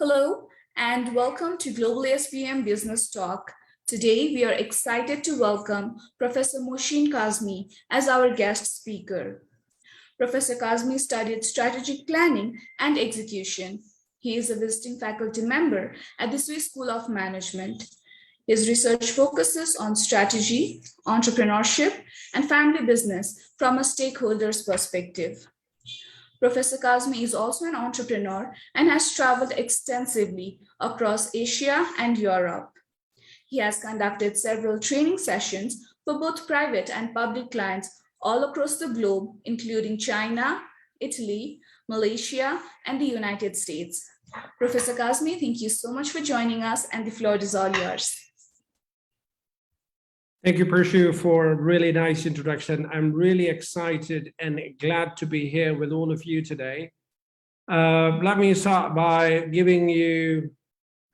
Hello and welcome to GlobalSBM Business Talk. Today we are excited to welcome Professor Mohsin Kazmi as our guest speaker. Professor Kazmi studied strategic planning and execution. He is a visiting faculty member at the Swiss School of Management. His research focuses on strategy, entrepreneurship, and family business from a stakeholder's perspective. Professor Kazmi is also an entrepreneur and has traveled extensively across Asia and Europe. He has conducted several training sessions for both private and public clients all across the globe, including China, Italy, Malaysia, and the United States. Professor Kazmi, thank you so much for joining us, and the floor is all yours. Thank you, Pershu, for a really nice introduction. I'm really excited and glad to be here with all of you today. Let me start by giving you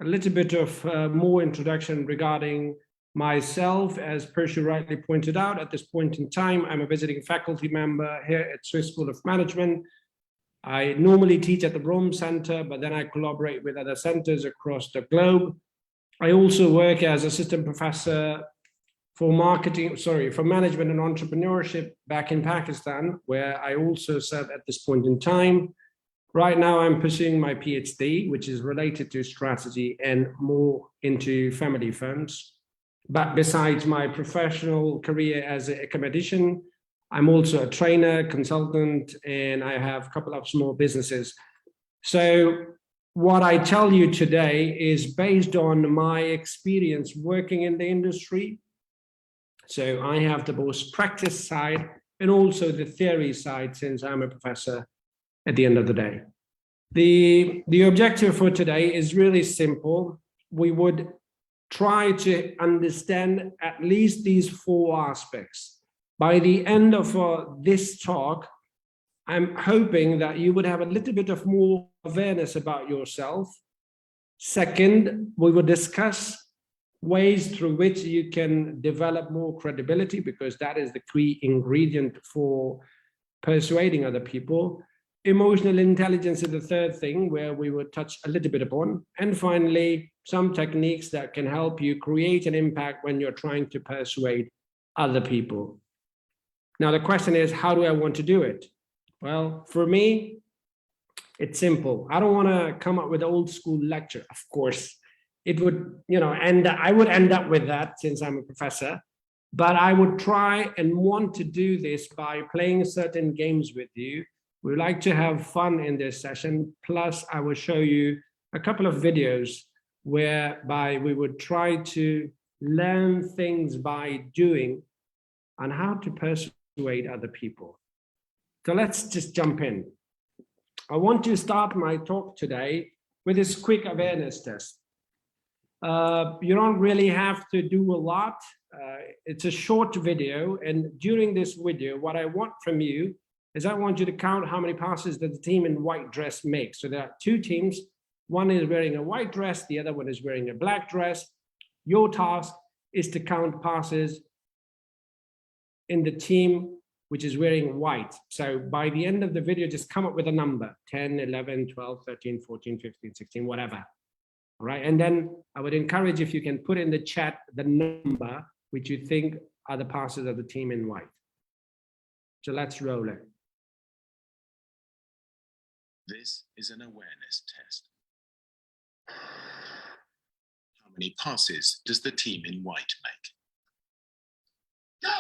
a little bit of more introduction regarding myself. As Pershu rightly pointed out, at this point in time, I'm a visiting faculty member here at Swiss School of Management. I normally teach at the Rome Center, but then I collaborate with other centers across the globe. I also work as assistant professor for management and entrepreneurship back in Pakistan, where I also serve at this point in time. Right now, I'm pursuing my PhD, which is related to strategy and more into family firms. But besides my professional career as an academician, I'm also a trainer, consultant, and I have a couple of small businesses. So what I tell you today is based on my experience working in the industry. So I have the most practice side and also the theory side, since I'm a professor at the end of the day. The objective for today is really simple. We would try to understand at least these four aspects. By the end of this talk, I'm hoping that you would have a little bit of more awareness about yourself. Second, we will discuss ways through which you can develop more credibility, because that is the key ingredient for persuading other people. Emotional intelligence is the third thing, where we will touch a little bit upon. And finally, some techniques that can help you create an impact when you're trying to persuade other people. Now, the question is, how do I want to do it? Well, for me, it's simple. I don't want to come up with an old school lecture, of course. It would, I would end up with that since I'm a professor, but I would try and want to do this by playing certain games with you. We like to have fun in this session. Plus, I will show you a couple of videos whereby we would try to learn things by doing on how to persuade other people. So let's just jump in. I want to start my talk today with this quick awareness test. You don't really have to do a lot. It's a short video, and during this video, what I want from you is I want you to count how many passes that the team in white dress makes. So there are two teams. One is wearing a white dress, the other one is wearing a black dress. Your task is to count passes in the team which is wearing white. So by the end of the video, just come up with a number, 10, 11, 12, 13, 14, 15, 16, whatever. All right, and then I would encourage if you can put in the chat the number which you think are the passes of the team in white. So let's roll it. This is an awareness test. How many passes does the team in white make? Go!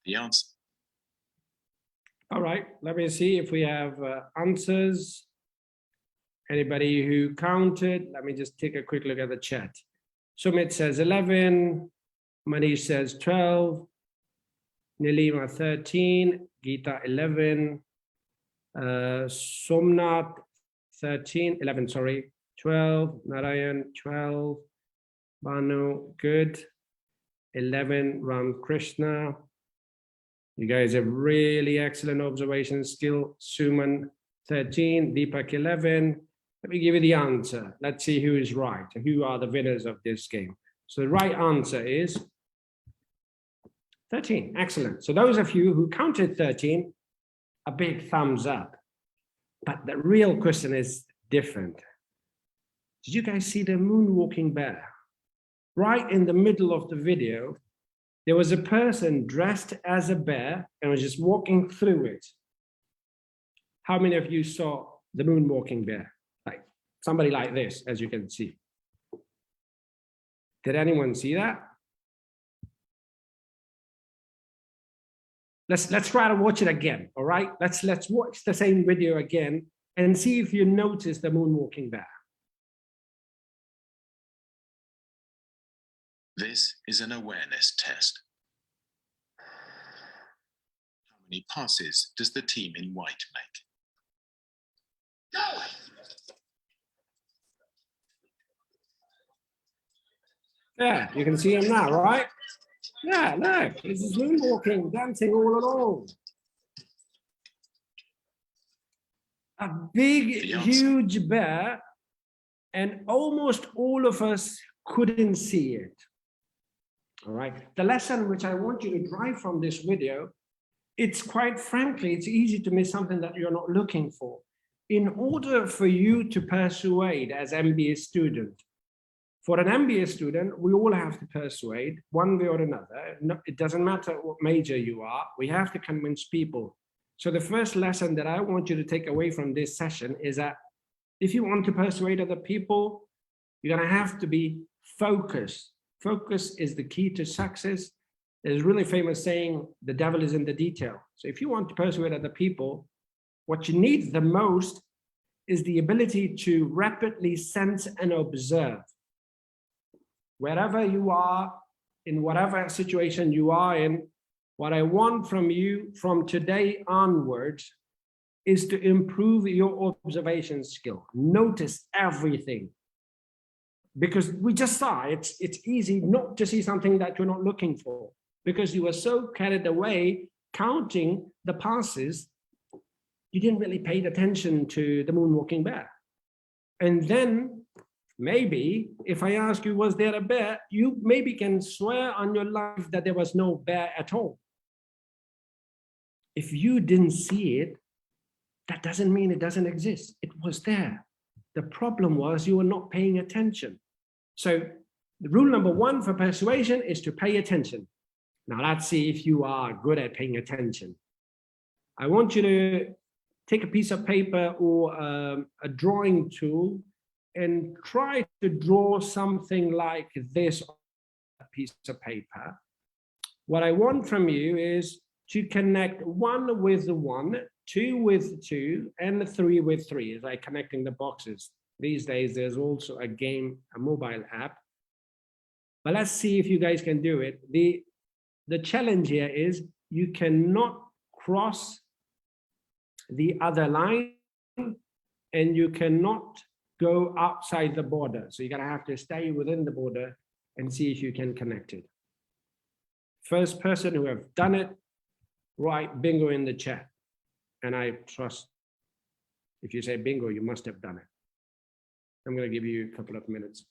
The answer. All right, let me see if we have answers. Anybody who counted? Let me just take a quick look at the chat. Sumit says 11, Manish says 12, Nilima 13, Geeta 11, Somnath 11, sorry, 12, Narayan 12, Banu, good, 11, Ram Krishna. You guys have really excellent observation skill. Suman 13, Deepak 11, Let me give you the answer. Let's see who is right. Who are the winners of this game? So the right answer is 13. Excellent. So those of you who counted 13, a big thumbs up. But the real question is different. Did you guys see the moonwalking bear? Right in the middle of the video, there was a person dressed as a bear and was just walking through it. How many of you saw the moonwalking bear? Like somebody like this, as you can see. Did anyone see that? Let's try to watch it again, all right? Let's watch the same video again and see if you notice the moonwalking bear. This is an awareness test. How many passes does the team in white make? Yeah, you can see him now, right? Yeah, look, this is moonwalking, dancing all along. A big, huge bear, and almost all of us couldn't see it. All right, the lesson which I want you to drive from this video, it's quite frankly, it's easy to miss something that you're not looking for. In order for you to persuade as MBA student, for an MBA student, we all have to persuade one way or another. No, it doesn't matter what major you are, we have to convince people. So the first lesson that I want you to take away from this session is that if you want to persuade other people, you're gonna have to be focused. Focus is the key to success. There's a really famous saying, the devil is in the detail. So if you want to persuade other people, what you need the most is the ability to rapidly sense and observe. Wherever you are, in whatever situation you are in, what I want from you from today onwards is to improve your observation skill. Notice everything. Because we just saw it's easy not to see something that you're not looking for, because you were so carried away counting the passes, you didn't really pay attention to the moonwalking bear. And then maybe if I ask you, was there a bear? You maybe can swear on your life that there was no bear at all. If you didn't see it, that doesn't mean it doesn't exist. It was there. The problem was you were not paying attention. So the rule number one for persuasion is to pay attention. Now let's see if you are good at paying attention. I want you to take a piece of paper or a drawing tool and try to draw something like this on a piece of paper. What I want from you is to connect 1 with 1, 2 with 2, and 3 with 3, as I connecting the boxes. These days, there's also a game, a mobile app. But let's see if you guys can do it. The challenge here is you cannot cross the other line and you cannot go outside the border. So you're gonna have to stay within the border and see if you can connect it. First person who have done it, write bingo in the chat. And I trust if you say bingo, you must have done it. I'm going to give you a couple of minutes.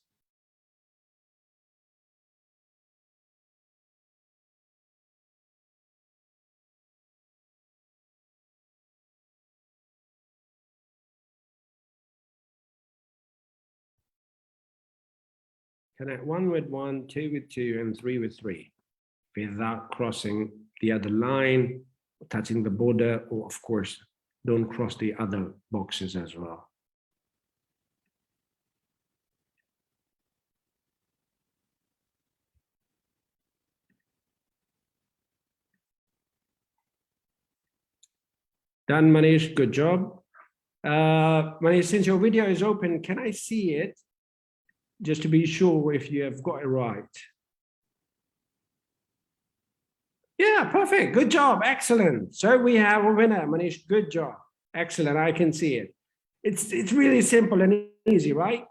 Connect 1 with 1, 2 with 2, and 3 with 3 without crossing the other line, touching the border, or of course, don't cross the other boxes as well. Done, Manish, good job. Manish, since your video is open, can I see it? Just to be sure if you have got it right. Yeah, perfect, good job, excellent. So we have a winner, Manish, good job. Excellent, I can see it. It's really simple and easy, right?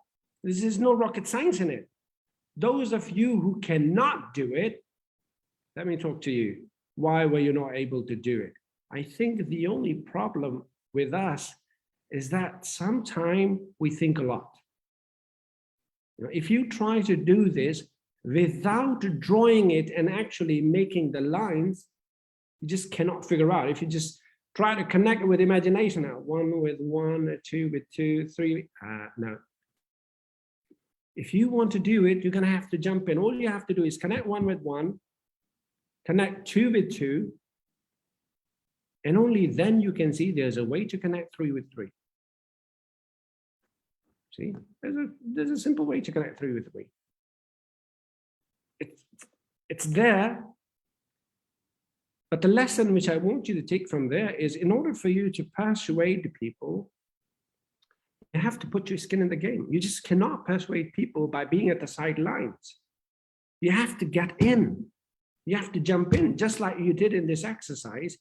There's no rocket science in it. Those of you who cannot do it, let me talk to you. Why were you not able to do it? I think the only problem with us is that sometimes we think a lot. If you try to do this without drawing it and actually making the lines, you just cannot figure out. If you just try to connect with imagination now, 1 with 1, 2 with 2, 3, no. If you want to do it, you're going to have to jump in. All you have to do is connect 1 with 1, connect 2 with 2, and only then you can see there's a way to connect 3 with 3. See, there's a simple way to connect 3 with 3. It's there, but the lesson which I want you to take from there is, in order for you to persuade people, you have to put your skin in the game. You just cannot persuade people by being at the sidelines. You have to get in. You have to jump in, just like you did in this exercise.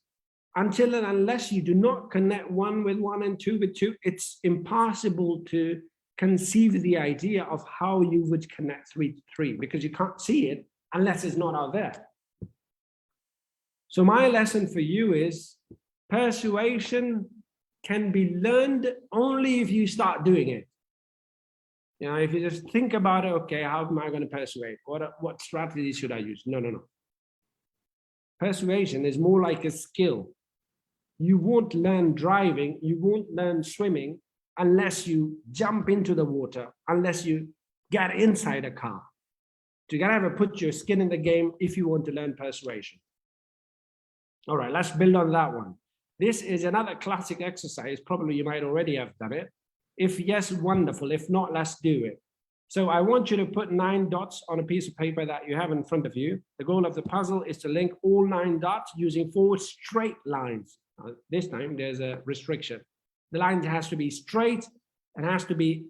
Until and unless you do not connect 1 with 1 and 2 with 2, it's impossible to conceive the idea of how you would connect 3 to 3, because you can't see it unless it's not out there. So my lesson for you is, persuasion can be learned only if you start doing it. You know, if you just think about it, okay, how am I going to persuade? What strategy should I use? No, no, no. Persuasion is more like a skill. You won't learn driving, you won't learn swimming unless you jump into the water, unless you get inside a car. So you gotta put your skin in the game if you want to learn persuasion. All right, let's build on that one. This is another classic exercise. Probably you might already have done it. If yes, wonderful. If not, let's do it. So I want you to put 9 dots on a piece of paper that you have in front of you. The goal of the puzzle is to link all 9 dots using 4 straight lines. This time there's a restriction. The line has to be straight and has to be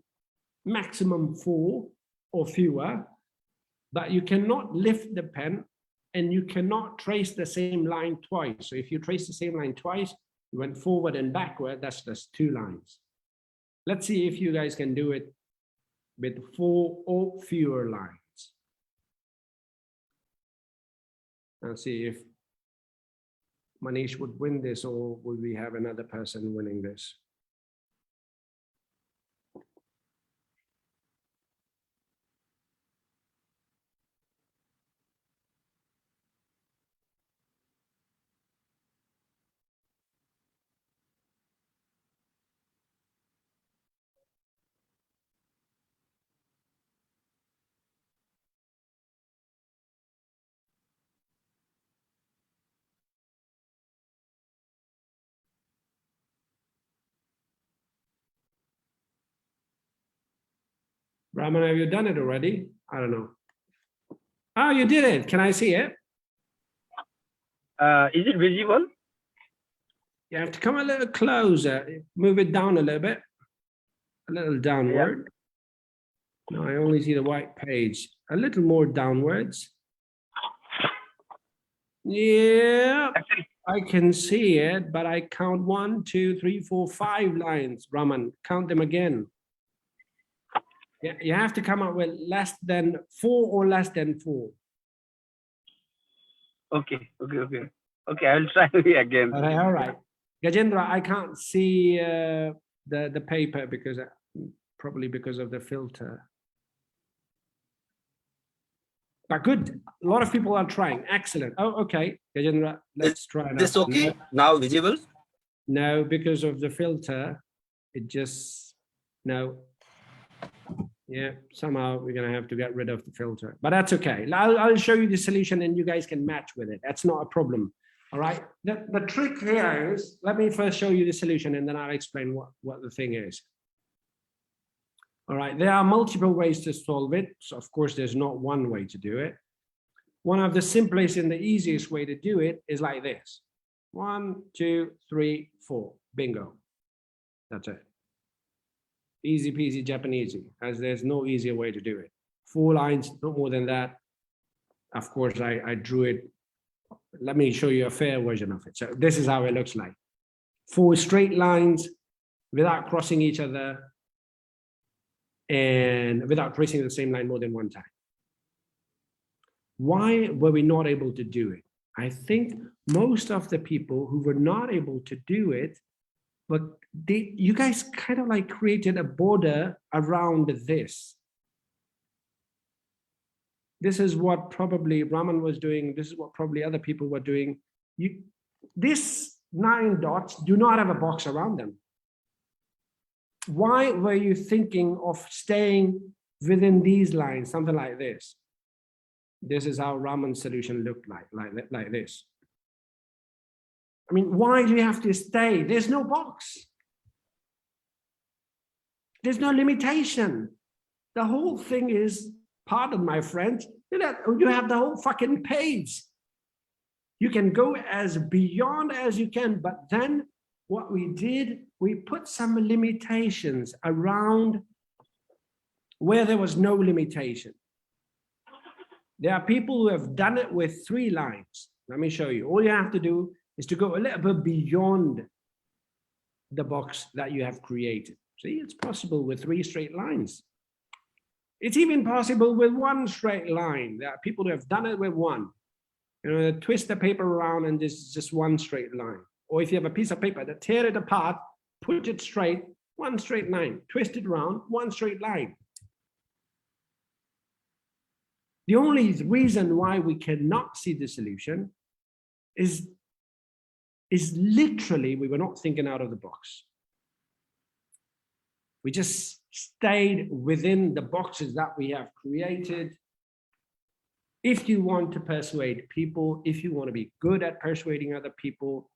maximum 4 or fewer, but you cannot lift the pen and you cannot trace the same line twice. So if you trace the same line twice, you went forward and backward, that's just 2 lines. Let's see if you guys can do it with 4 or fewer lines. Let's see if Manish would win this, or would we have another person winning this? Brahman, have you done it already? I don't know. Oh, you did it. Can I see it? Is it visible? You have to come a little closer. Move it down a little bit. A little downward. Yeah. No, I only see the white page. A little more downwards. Yeah, I can see it, but I count 1, 2, 3, 4, 5 lines. Raman, count them again. Yeah, you have to come up with less than 4 or less than 4. Okay. Okay, I will try again. All right. Gajendra, I can't see the paper because probably because of the filter. But good. A lot of people are trying. Excellent. Oh, okay. Gajendra, let's try now. This okay? Now visible? No, because of the filter, it just, no. Yeah, somehow we're going to have to get rid of the filter, but that's okay. I'll show you the solution and you guys can match with it. That's not a problem. All right. The trick here is, let me first show you the solution and then I'll explain what the thing is. All right. There are multiple ways to solve it. So of course, there's not one way to do it. One of the simplest and the easiest way to do it is like this. 1, 2, 3, 4. Bingo. That's it. Easy peasy Japanesey, as there's no easier way to do it. 4 lines, not more than that. Of course, I drew it. Let me show you a fair version of it. So this is how it looks like. 4 straight lines without crossing each other and without tracing the same line more than 1 time. Why were we not able to do it? I think most of the people who were not able to do it but you guys kind of like created a border around this. This is what probably Raman was doing. This is what probably other people were doing. These 9 dots do not have a box around them. Why were you thinking of staying within these lines, something like this? This is how Raman's solution looked like this. I mean, why do you have to stay? There's no box. There's no limitation. The whole thing is, pardon my French, you have the whole fucking page. You can go as beyond as you can, but then what we did, we put some limitations around where there was no limitation. There are people who have done it with 3 lines. Let me show you. All you have to do is to go a little bit beyond the box that you have created. See, it's possible with 3 straight lines. It's even possible with 1 straight line. There are people who have done it with 1. You know, twist the paper around and this is just 1 straight line. Or if you have a piece of paper, that tear it apart, put it straight, 1 straight line, twist it around, 1 straight line. The only reason why we cannot see the solution is literally we were not thinking out of the box. We just stayed within the boxes that we have created. If you want to persuade people, if you want to be good at persuading other people,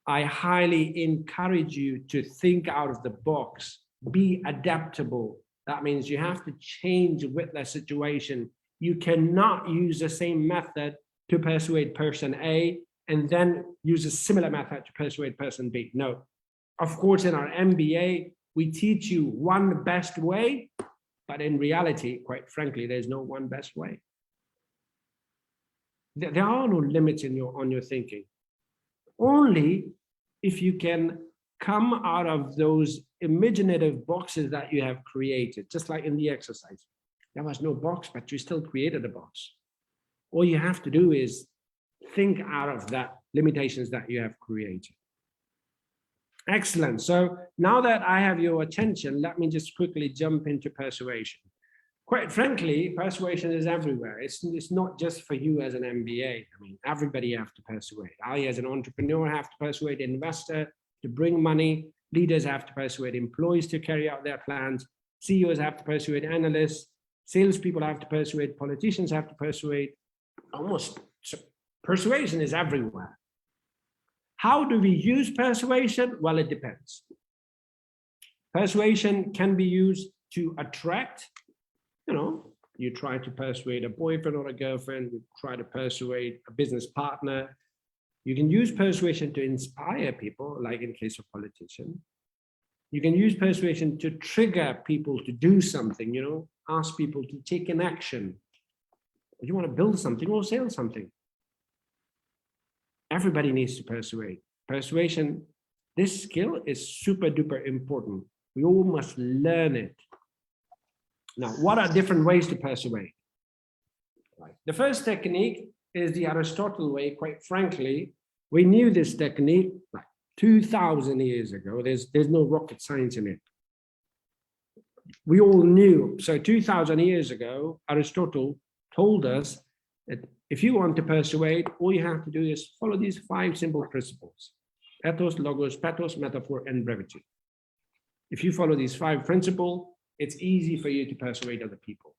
I highly encourage you to think out of the box, be adaptable. That means you have to change with the situation. You cannot use the same method to persuade person A and then use a similar method to persuade person B. No. Of course, in our MBA, we teach you one best way, but in reality, quite frankly, there's no one best way. There are no limits on your thinking. Only if you can come out of those imaginative boxes that you have created, just like in the exercise. There was no box, but you still created a box. All you have to do is think out of that limitations that you have created. Excellent. So now that I have your attention, let me just quickly jump into persuasion. Quite frankly, persuasion is everywhere. It's not just for you as an MBA. I mean, everybody have to persuade. I, as an entrepreneur, have to persuade an investor to bring money. Leaders have to persuade employees to carry out their plans. CEOs have to persuade analysts. Salespeople have to persuade. Politicians have to persuade. Persuasion is everywhere. How do we use persuasion? Well, it depends. Persuasion can be used to attract. You know, you try to persuade a boyfriend or a girlfriend, you try to persuade a business partner. You can use persuasion to inspire people, like in case of politicians. You can use persuasion to trigger people to do something, you know, ask people to take an action. You want to build something or sell something. Everybody needs to persuade. Persuasion, this skill is super duper important. We all must learn it. Now, what are different ways to persuade? Right. The first technique is the Aristotle way. Quite frankly, we knew this technique like 2,000 years ago. There's no rocket science in it. We all knew. So 2,000 years ago, Aristotle told us that if you want to persuade, all you have to do is follow these 5 simple principles: ethos, logos, pathos, metaphor, and brevity. If you follow these 5 principles, it's easy for you to persuade other people.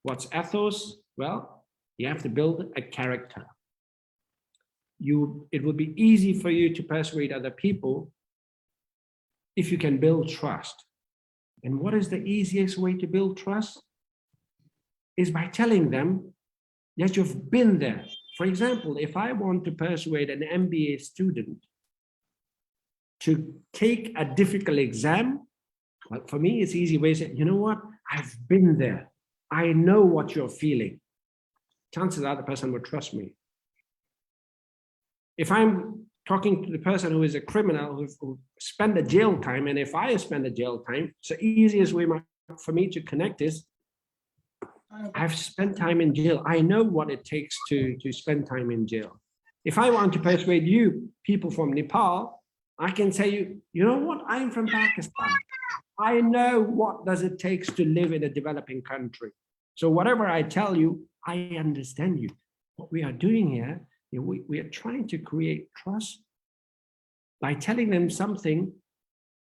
What's ethos? Well, you have to build a character. It will be easy for you to persuade other people if you can build trust. And what is the easiest way to build trust? Is by telling them that you've been there. For example, if I want to persuade an MBA student to take a difficult exam, well, for me, it's easy way to say, you know what? I've been there. I know what you're feeling. Chances are the person will trust me. If I'm talking to the person who is a criminal who spent a jail time, and if I spend a jail time, so the easiest way for me to connect is, I've spent time in jail. I know what it takes to spend time in jail. If I want to persuade you, people from Nepal, I can say you know what? I'm from Pakistan. I know what does it takes to live in a developing country. So whatever I tell you, I understand you. What we are doing here, we are trying to create trust by telling them something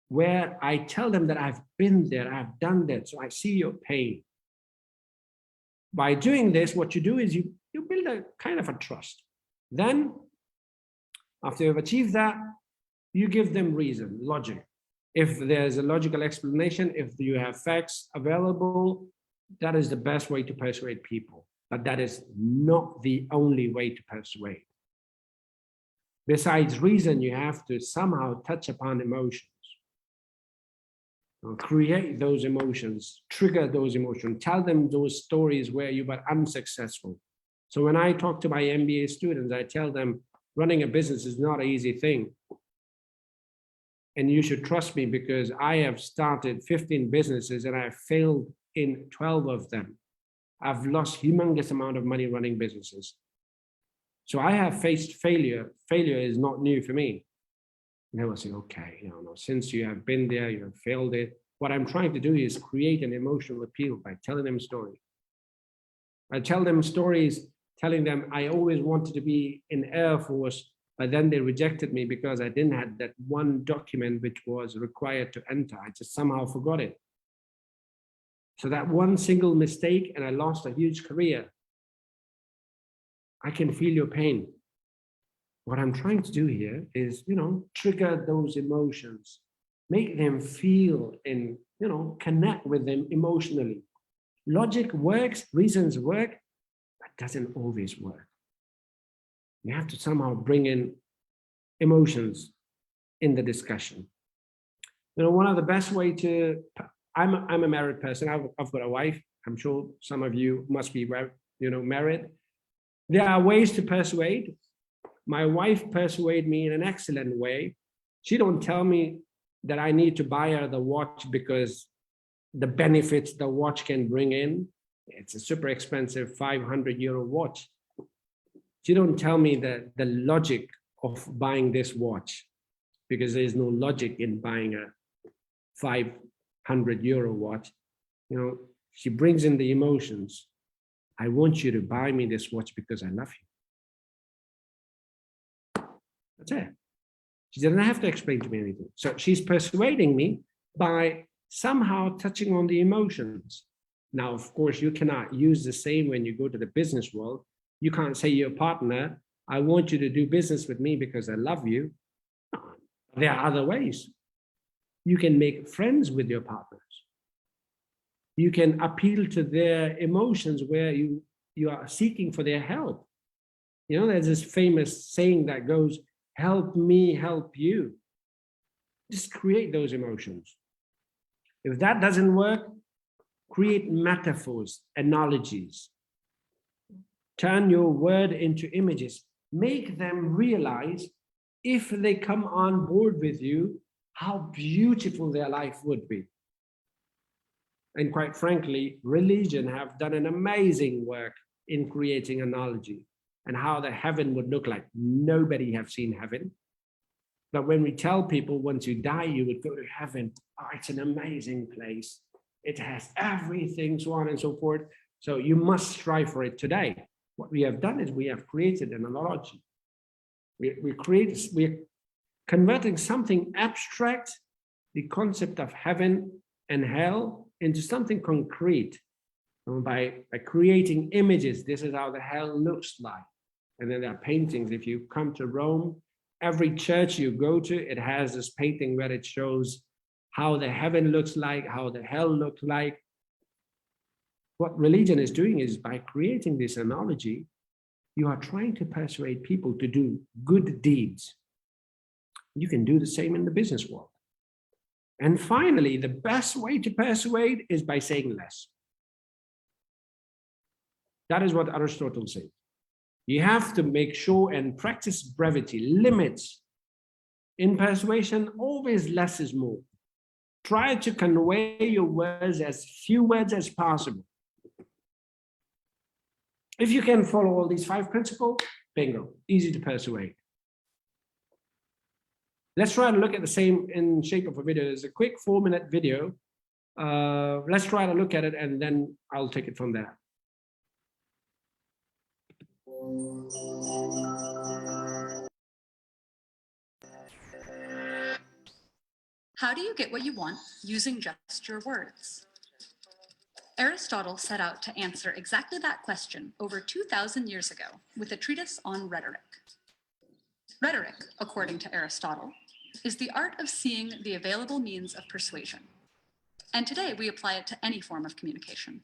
where I tell them that I've been there, I've done that, so I see your pain. By doing this, what you do is you build a kind of a trust. Then, after you've achieved that, you give them reason, logic. If there's a logical explanation, if you have facts available, that is the best way to persuade people. But that is not the only way to persuade. Besides reason, you have to somehow touch upon emotions. Create those emotions, trigger those emotions, tell them those stories where you were unsuccessful. So when I talk to my MBA students, I tell them running a business is not an easy thing. And you should trust me because I have started 15 businesses and I've failed in 12 of them. I've lost humongous amount of money running businesses. So I have faced failure. Failure is not new for me. And they will say, okay, since you have been there, you have failed it. What I'm trying to do is create an emotional appeal by telling them stories. I tell them stories, telling them I always wanted to be in Air Force, but then they rejected me because I didn't have that one document which was required to enter. I just somehow forgot it. So that one single mistake and I lost a huge career. I can feel your pain. What I'm trying to do here is, trigger those emotions, make them feel and, connect with them emotionally. Logic works, reasons work, but doesn't always work. You have to somehow bring in emotions in the discussion. One of the best way to, I'm a married person. I've got a wife. I'm sure some of you must be, married. There are ways to persuade. My wife persuaded me in an excellent way. She don't tell me that I need to buy her the watch because the benefits the watch can bring in. It's a super expensive 500 euro watch. She don't tell me the logic of buying this watch because there's no logic in buying a 500 euro watch. She brings in the emotions. I want you to buy me this watch because I love you. That's it. She doesn't have to explain to me anything. So she's persuading me by somehow touching on the emotions. Now, of course, you cannot use the same when you go to the business world. You can't say to your partner, I want you to do business with me because I love you. There are other ways. You can make friends with your partners. You can appeal to their emotions where you are seeking for their help. There's this famous saying that goes, help me help you. Just create those emotions. If that doesn't work, create metaphors, analogies. Turn your word into images. Make them realize if they come on board with you, how beautiful their life would be. And quite frankly, religion have done an amazing work in creating analogy and how the heaven would look like. Nobody have seen heaven. But when we tell people once you die, you would go to heaven, it's an amazing place. It has everything, so on and so forth. So you must strive for it today. What we have done is we have created an analogy. We're converting something abstract, the concept of heaven and hell, into something concrete. And by creating images, this is how the hell looks like. And then there are paintings. If you come to Rome, every church you go to, it has this painting where it shows how the heaven looks like, how the hell looks like. What religion is doing is by creating this analogy, you are trying to persuade people to do good deeds. You can do the same in the business world. And finally, the best way to persuade is by saying less. That is what Aristotle said. You have to make sure and practice brevity, limits. In persuasion, always less is more. Try to convey your words as few words as possible. If you can follow all these 5 principles, bingo, easy to persuade. Let's try to look at the same in shape of a video. There's a quick 4-minute video. Let's try to look at it and then I'll take it from there. How do you get what you want using just your words? Aristotle set out to answer exactly that question over 2,000 years ago with a treatise on rhetoric. Rhetoric, according to Aristotle, is the art of seeing the available means of persuasion. And today we apply it to any form of communication.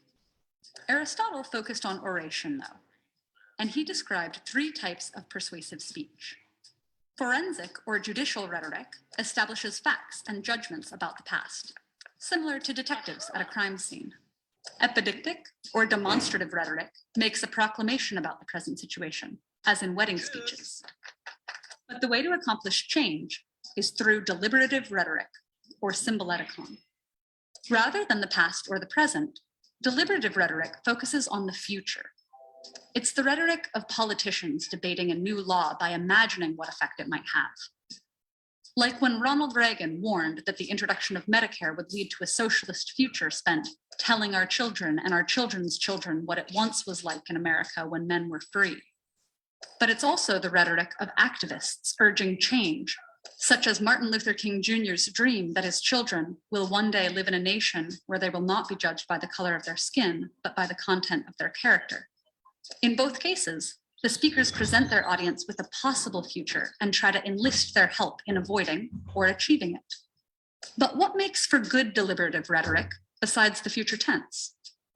Aristotle focused on oration, though, and he described 3 types of persuasive speech. Forensic or judicial rhetoric establishes facts and judgments about the past, similar to detectives at a crime scene. Epidictic or demonstrative rhetoric makes a proclamation about the present situation, as in wedding speeches. But the way to accomplish change is through deliberative rhetoric, or symboleticon. Rather than the past or the present, deliberative rhetoric focuses on the future. It's the rhetoric of politicians debating a new law by imagining what effect it might have. Like when Ronald Reagan warned that the introduction of Medicare would lead to a socialist future spent telling our children and our children's children what it once was like in America when men were free. But it's also the rhetoric of activists urging change, such as Martin Luther King Jr.'s dream that his children will one day live in a nation where they will not be judged by the color of their skin, but by the content of their character. In both cases, the speakers present their audience with a possible future and try to enlist their help in avoiding or achieving it. But what makes for good deliberative rhetoric besides the future tense?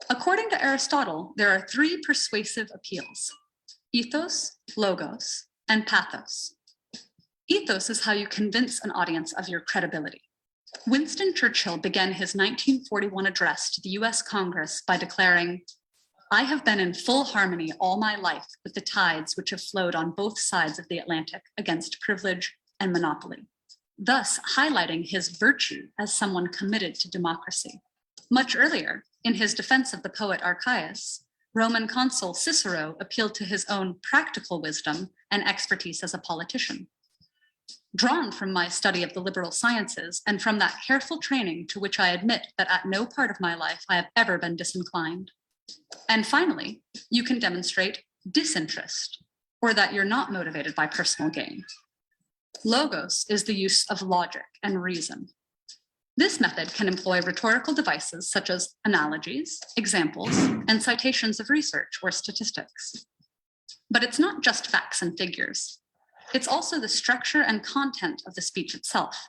According to Aristotle, there are 3 persuasive appeals: ethos, logos, and pathos. Ethos is how you convince an audience of your credibility. Winston Churchill began his 1941 address to the US Congress by declaring, "I have been in full harmony all my life with the tides which have flowed on both sides of the Atlantic against privilege and monopoly," thus highlighting his virtue as someone committed to democracy. Much earlier, in his defense of the poet Archias, Roman consul Cicero appealed to his own practical wisdom and expertise as a politician. Drawn from my study of the liberal sciences and from that careful training to which I admit that at no part of my life I have ever been disinclined. And finally, you can demonstrate disinterest, or that you're not motivated by personal gain. Logos is the use of logic and reason. This method can employ rhetorical devices such as analogies, examples, and citations of research or statistics. But it's not just facts and figures. It's also the structure and content of the speech itself.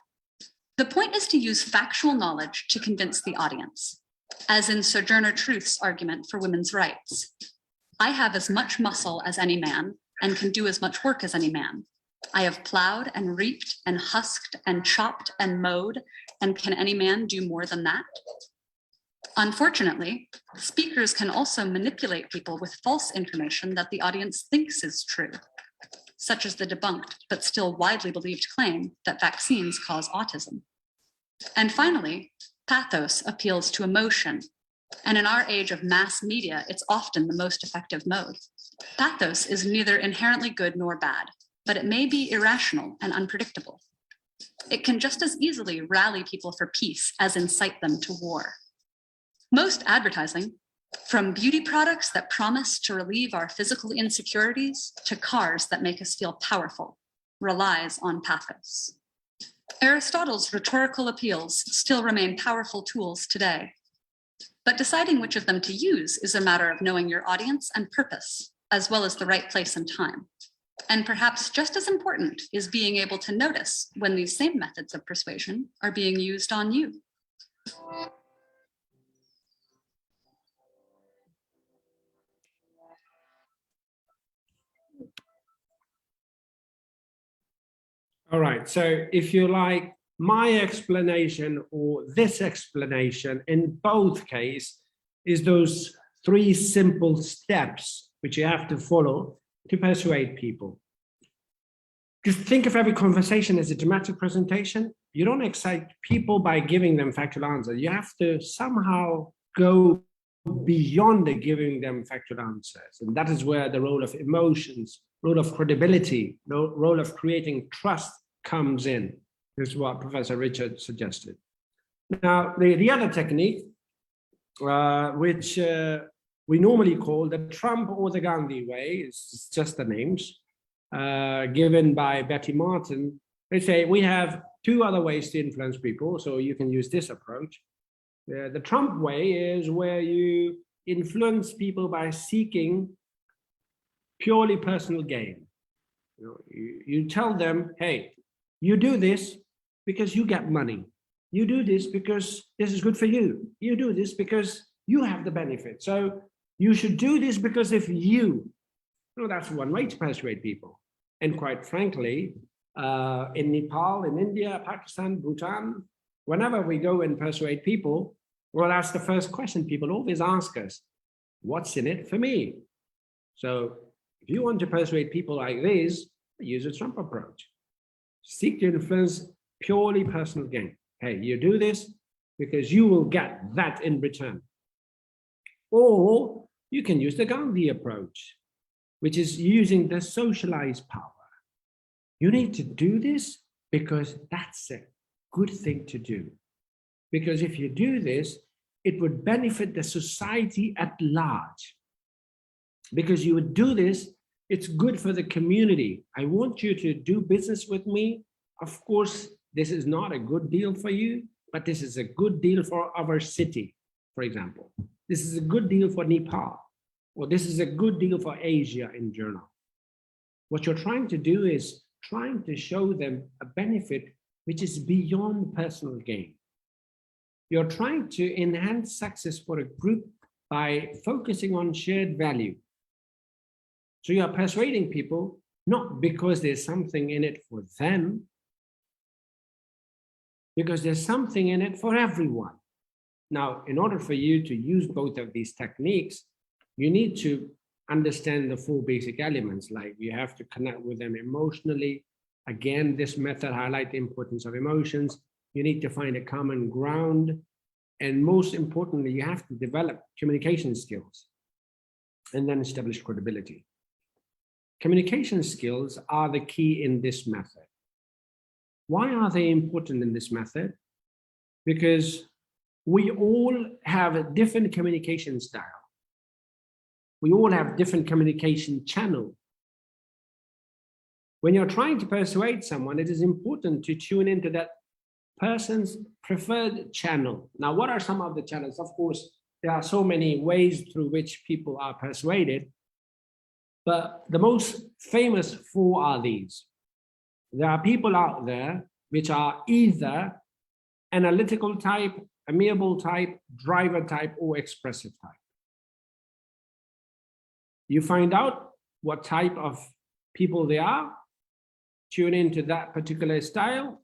The point is to use factual knowledge to convince the audience, as in Sojourner Truth's argument for women's rights. I have as much muscle as any man and can do as much work as any man. I have plowed and reaped and husked and chopped and mowed, and can any man do more than that? Unfortunately, speakers can also manipulate people with false information that the audience thinks is true, such as the debunked but still widely believed claim that vaccines cause autism. And finally, pathos appeals to emotion, and in our age of mass media, it's often the most effective mode. Pathos is neither inherently good nor bad, but it may be irrational and unpredictable. It can just as easily rally people for peace as incite them to war. Most advertising, from beauty products that promise to relieve our physical insecurities to cars that make us feel powerful, relies on pathos. Aristotle's rhetorical appeals still remain powerful tools today, but deciding which of them to use is a matter of knowing your audience and purpose, as well as the right place and time. And perhaps just as important is being able to notice when these same methods of persuasion are being used on you. All right, so if you like my explanation or this explanation, in both cases, is those 3 simple steps which you have to follow to persuade people. Just think of every conversation as a dramatic presentation. You don't excite people by giving them factual answers. You have to somehow go beyond the giving them factual answers. And that is where the role of emotions, role of credibility, the role of creating trust comes in. This is what Professor Richard suggested. Now, the other technique, which we normally call the Trump or the Gandhi way, it's just the names, given by Betty Martin. They say we have two other ways to influence people, so you can use this approach. The Trump way is where you influence people by seeking purely personal gain. You tell them, hey, you do this because you get money. You do this because this is good for you. You do this because you have the benefit. So you should do this because if you, that's one way to persuade people. And quite frankly, in Nepal, in India, Pakistan, Bhutan, whenever we go and persuade people, well, that's the first question people always ask us, what's in it for me? So if you want to persuade people like this, use a Trump approach. Seek to influence purely personal gain. Hey, you do this because you will get that in return. Or you can use the Gandhi approach, which is using the socialized power. You need to do this because that's a good thing to do. Because if you do this, it would benefit the society at large. Because you would do this, it's good for the community. I want you to do business with me. Of course, this is not a good deal for you, but this is a good deal for our city, for example. This is a good deal for Nepal, or this is a good deal for Asia in general. What you're trying to do is trying to show them a benefit which is beyond personal gain. You're trying to enhance success for a group by focusing on shared value. So you are persuading people not because there's something in it for them, because there's something in it for everyone. Now, in order for you to use both of these techniques, you need to understand the four basic elements, like you have to connect with them emotionally. Again, this method highlights the importance of emotions. You need to find a common ground. And most importantly, you have to develop communication skills and then establish credibility. Communication skills are the key in this method. Why are they important in this method? Because we all have a different communication style. We all have different communication channel. When you're trying to persuade someone, it is important to tune into that person's preferred channel. Now, what are some of the channels? Of course, there are so many ways through which people are persuaded, but the most famous four are these. There are people out there which are either analytical type, amiable type, driver type, or expressive type. You find out what type of people they are, tune into that particular style,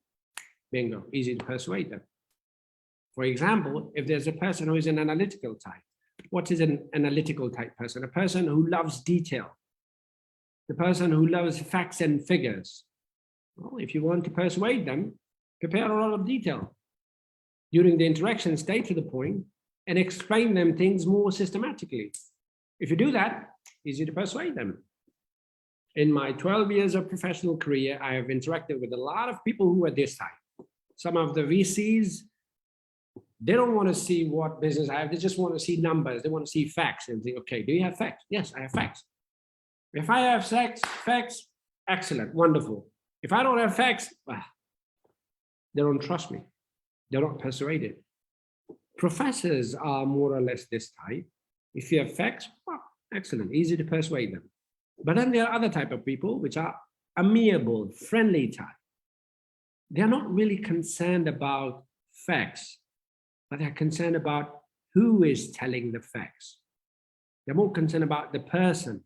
bingo, easy to persuade them. For example, if there's a person who is an analytical type, what is an analytical type person? A person who loves detail, the person who loves facts and figures. Well, if you want to persuade them, prepare a lot of detail. During the interaction, stay to the point and explain them things more systematically. If you do that, easy to persuade them. In my 12 years of professional career, I have interacted with a lot of people who are this type. Some of the VCs, they don't want to see what business I have. They just want to see numbers. They want to see facts and think, okay, do you have facts? Yes, I have facts. If I have facts, excellent, wonderful. If I don't have facts, well, they don't trust me. They're not persuaded. Professors are more or less this type. If you have facts, well, excellent, easy to persuade them. But then there are other type of people which are amiable, friendly type. They're not really concerned about facts, but they're concerned about who is telling the facts. They're more concerned about the person.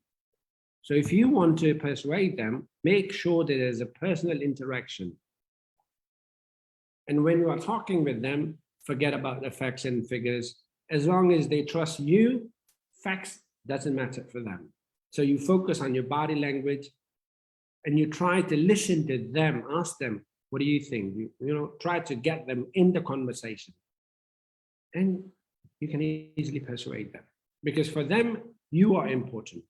So if you want to persuade them, make sure that there's a personal interaction. And when you are talking with them, forget about the facts and figures. As long as they trust you, facts doesn't matter for them. So you focus on your body language and you try to listen to them, ask them, what do you think? Try to get them in the conversation. And you can easily persuade them because for them, you are important.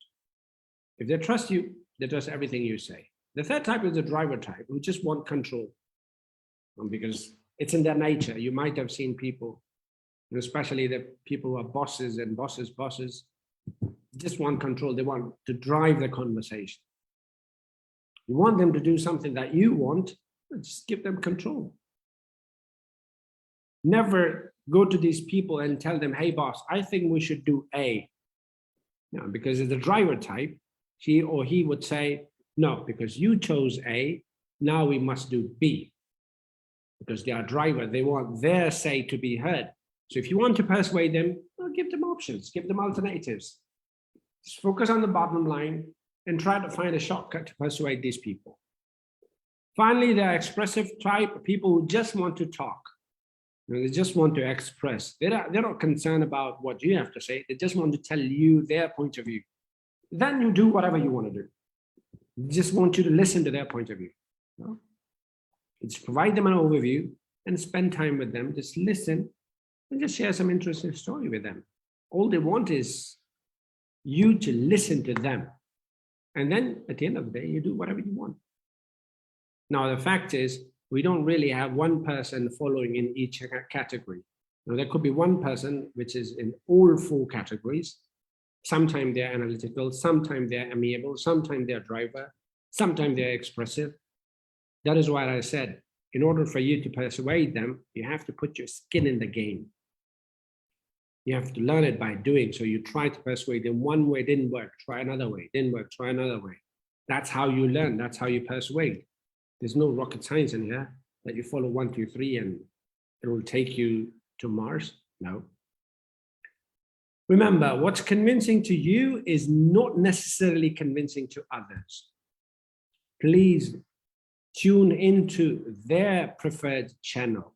If they trust you, they trust everything you say. The third type is the driver type, who just want control. because it's in their nature. You might have seen people, especially the people who are bosses and bosses, just want control. They want to drive the conversation. You want them to do something that you want, just give them control. Never go to these people and tell them, hey boss, I think we should do A. No, because as a driver type, she or he would say, no, because you chose A, now we must do B. Because they are driver, they want their say to be heard. So if you want to persuade them, well, give them options, give them alternatives. Just focus on the bottom line and try to find a shortcut to persuade these people. Finally, the expressive type, people who just want to talk. They just want to express. They're not concerned about what you have to say. They just want to tell you their point of view. Then you do whatever you want to do. They just want you to listen to their point of view. Just provide them an overview and spend time with them. Just listen and just share some interesting story with them. All they want is you to listen to them. And then at the end of the day, you do whatever you want. Now, the fact is, we don't really have one person following in each category. Now, there could be one person which is in all four categories. Sometimes they're analytical, sometimes they're amiable, sometimes they're driver, sometimes they're expressive. That is why I said, in order for you to persuade them, you have to put your skin in the game. You have to learn it by doing. So you try to persuade them one way, didn't work, try another way, didn't work, try another way. That's how you learn, that's how you persuade. There's no rocket science in here that you follow 1, 2, 3 and it will take you to Mars. No. Remember, what's convincing to you is not necessarily convincing to others. Please tune into their preferred channel,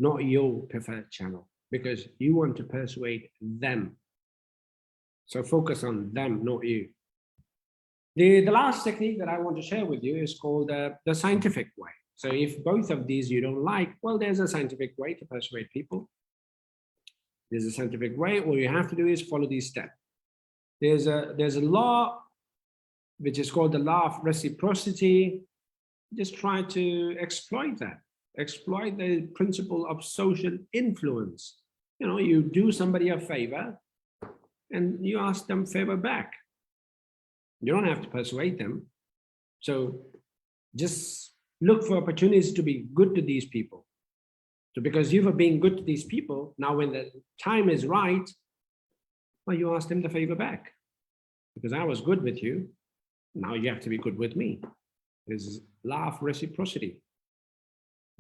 not your preferred channel, because you want to persuade them. So focus on them, not you. The last technique that I want to share with you is called the scientific way. So if both of these you don't like, well, there's a scientific way to persuade people. There's a scientific way. All you have to do is follow these steps. There's a law which is called the law of reciprocity. Just try to exploit that. Exploit the principle of social influence. You know, you do somebody a favor and you ask them favor back. You don't have to persuade them. So just look for opportunities to be good to these people. So because you were being good to these people, now when the time is right, well, you ask them the favor back. Because I was good with you, now you have to be good with me. There's law of reciprocity.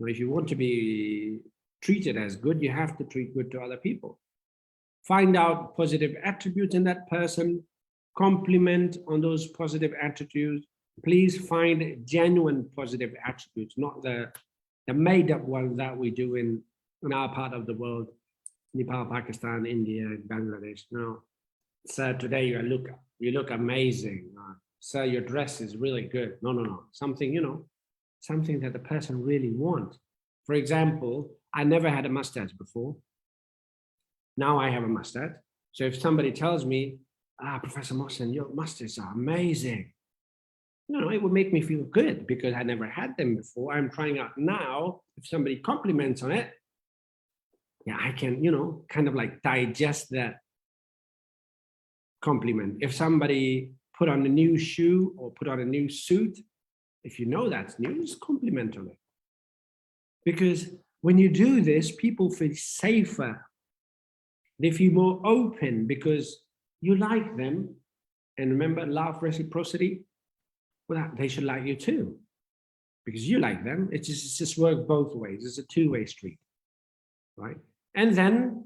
Now, if you want to be treated as good, you have to treat good to other people. Find out positive attributes in that person, compliment on those positive attributes. Please find genuine positive attributes, not the made-up ones that we do in our part of the world, Nepal, Pakistan, India, Bangladesh. No, sir, today you look amazing. Sir, your dress is really good. No. Something, you know, something that the person really wants. For example, I never had a mustache before. Now I have a mustache. So if somebody tells me, Professor Mohsin, your mustaches are amazing. You know, it would make me feel good because I never had them before. I'm trying out now. If somebody compliments on it, yeah, I can, you know, kind of like digest that compliment. If somebody put on a new shoe or put on a new suit, if you know that's new, just compliment on it. Because when you do this, people feel safer. They feel more open because you like them. And remember, law of reciprocity, well, they should like you too. Because you like them, it just works both ways. It's a two-way street, right? And then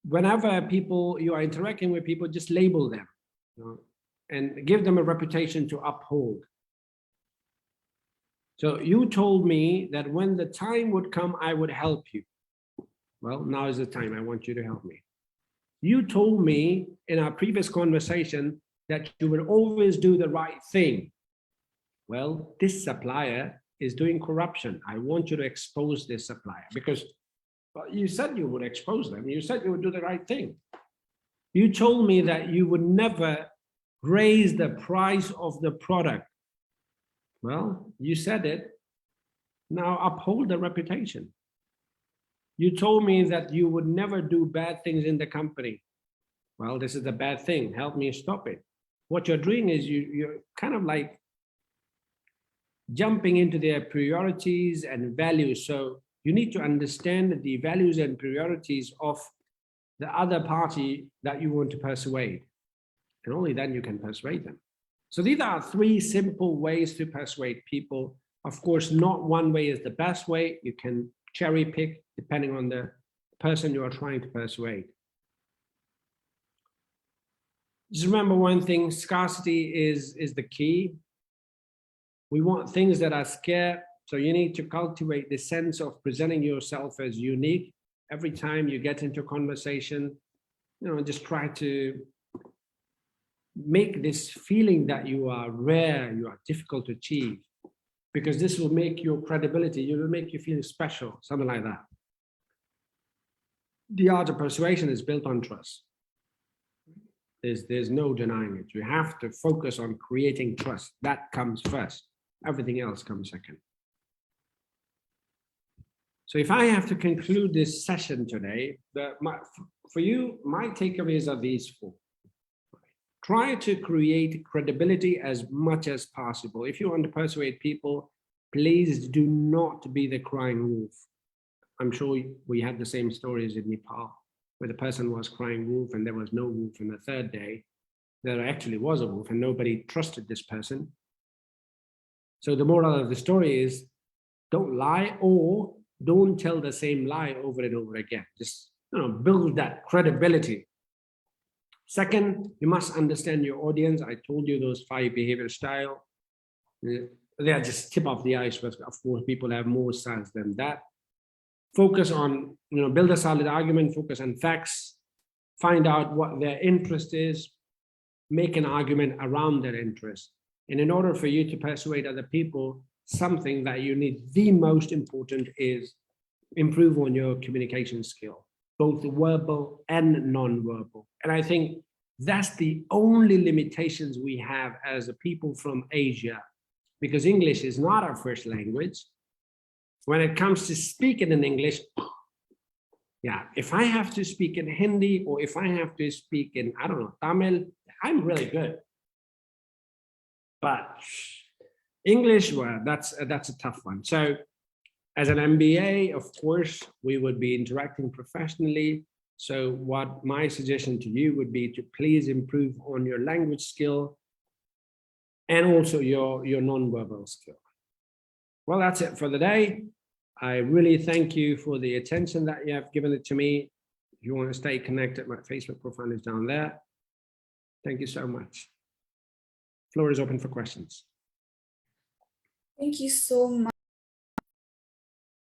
whenever you are interacting with people, just label them, you know, and give them a reputation to uphold. So you told me that when the time would come, I would help you. Well, now is the time. I want you to help me. You told me in our previous conversation that you will always do the right thing. Well, this supplier is doing corruption. I want you to expose this supplier because you said you would expose them. You said you would do the right thing. You told me that you would never raise the price of the product. Well, you said it. Now uphold the reputation. You told me that you would never do bad things in the company. Well, this is a bad thing. Help me stop it. What you're doing is you're kind of like jumping into their priorities and values. So you need to understand the values and priorities of the other party that you want to persuade. And only then you can persuade them. So these are 3 simple ways to persuade people. Of course, not one way is the best way. You can cherry pick depending on the person you are trying to persuade. Just remember one thing, scarcity is the key. We want things that are scarce, so you need to cultivate the sense of presenting yourself as unique. Every time you get into a conversation, just try to make this feeling that you are rare, you are difficult to achieve, because this will make your credibility, it will make you feel special, something like that. The art of persuasion is built on trust. There's no denying it. You have to focus on creating trust. That comes first. Everything else comes second. So if I have to conclude this session today, for you, my takeaways are these 4. Try to create credibility as much as possible. If you want to persuade people, please do not be the crying wolf. I'm sure we had the same stories in Nepal, where the person was crying wolf and there was no wolf. And the 3rd day, there actually was a wolf and nobody trusted this person. So the moral of the story is, don't lie or don't tell the same lie over and over again. Just build that credibility. Second, you must understand your audience. I told you those 5 behavior styles. They are just tip of the iceberg. Of course, people have more styles than that. Focus on, build a solid argument, focus on facts, find out what their interest is, make an argument around their interest. And in order for you to persuade other people, something that you need, the most important is improve on your communication skill, both verbal and non-verbal. And I think that's the only limitations we have as a people from Asia, because English is not our first language. When it comes to speaking in English, if I have to speak in Hindi or if I have to speak in, Tamil, I'm really good. But English, well, that's a tough one. So as an MBA, of course, we would be interacting professionally. So what my suggestion to you would be to please improve on your language skill and also your nonverbal skill. Well, that's it for the day. I really thank you for the attention that you have given it to me. If you want to stay connected, my Facebook profile is down there. Thank you so much. Floor is open for questions. Thank you so much.